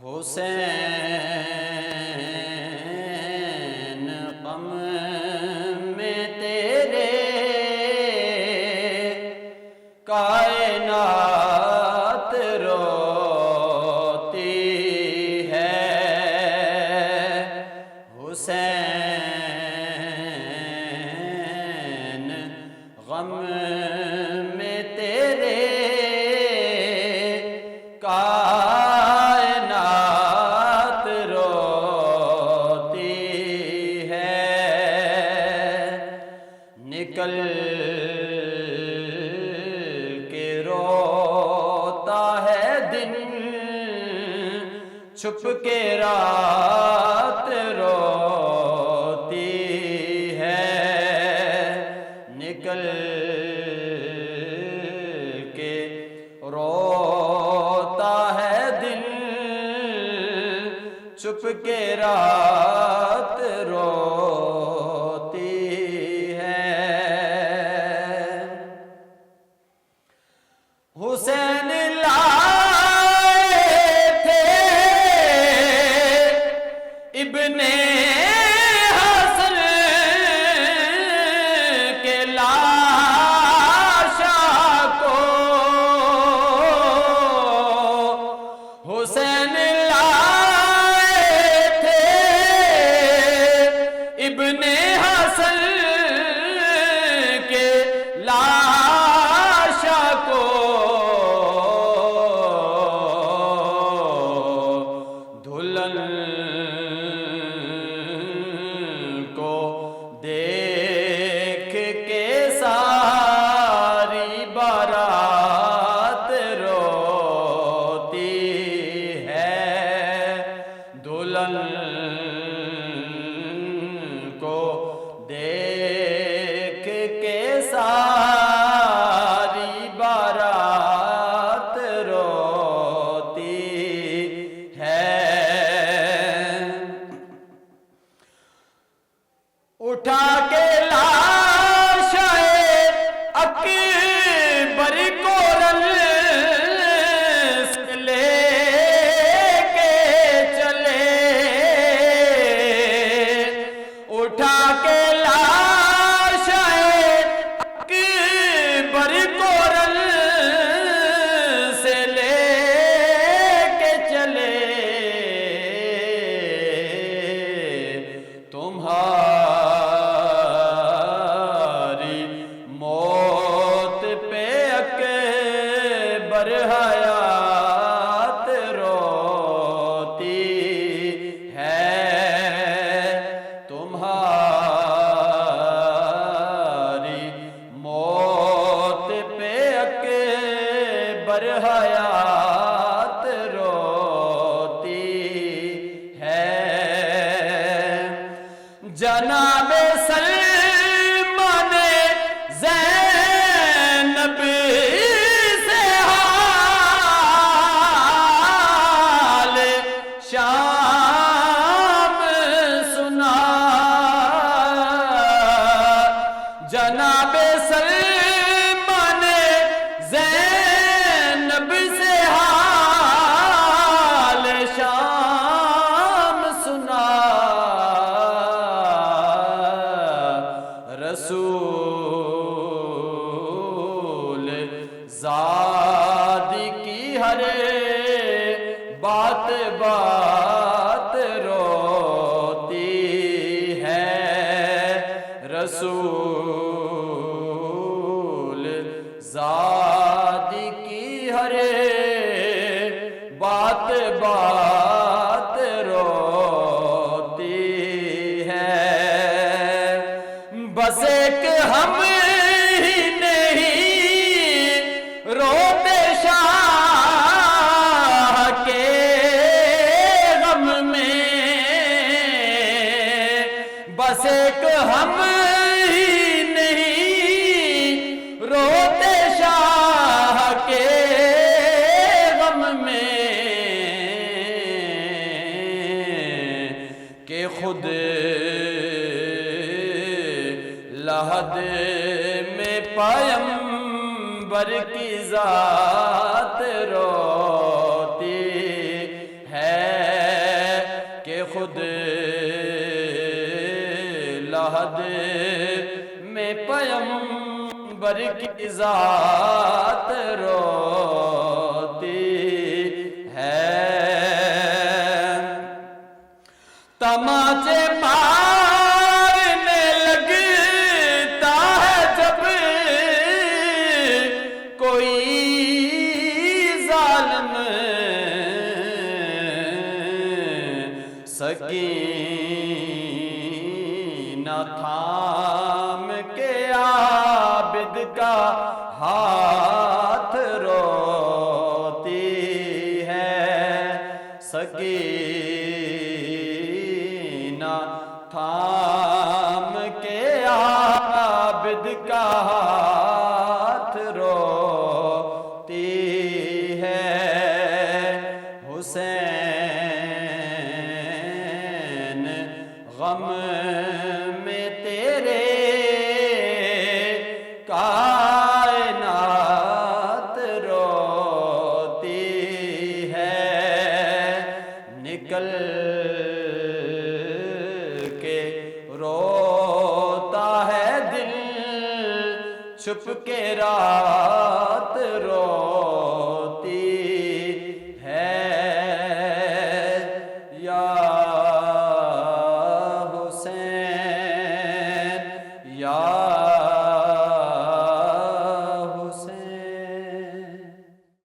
حسین غم میں تیرے کائنات روتی ہے، حسین غم میں تیرے کائنات روتی ہے، نکل کے روتا ہے دن، چھپ کے رات روتی ہے، نکل کے روتا ہے دن، چھپ کے رات روتی ہے۔ حسین لائے تھے ابن حسن کے لاشا کو، حسین لائے تھے ابن حسن کے لاشا کو، دلہن کو دیکھ کے ساری بارات روتی ہے، دلہن کو دیکھ کے ساری بارات روتی ہے، اٹھا کے لاش اکبر کو رنس لے کے چلے، اٹھا کے لاش اکبر کو رنس لے کے چلے، تمہاری موت پہ اکبر حیات روتی ہے، تمہاری موت پہ اکبر حیات روتی ہے، جناب سلمان زینب سے حال شام سنا، جناب سلمان زینب سے حال شام سنا، رسول زاد کی ہر بات بات روتی ہے، رسول زاد کی ہر بات بات روتی ہے، بس ایک ہم ہی نہیں روتے شاہ کے غم میں، بس ایک ہم ہی نہیں روتے شاہ کے غم میں، کہ خود لحد میں پیمبر کی ذات روتی ہے۔ لحد میں پیمبر کی ذات روتی ہے، تماچے مارنے لگتا ہے جب کوئی ظالم، سکینہ تھام کے عابد کا ہاتھ روتی ہے، سکینہ تھام کے عابد کا ہاتھ روتی ہے، حسین غم میں تیرے کائنات روتی ہے، نکل کے روتا ہے دل، چھپ کے رات رو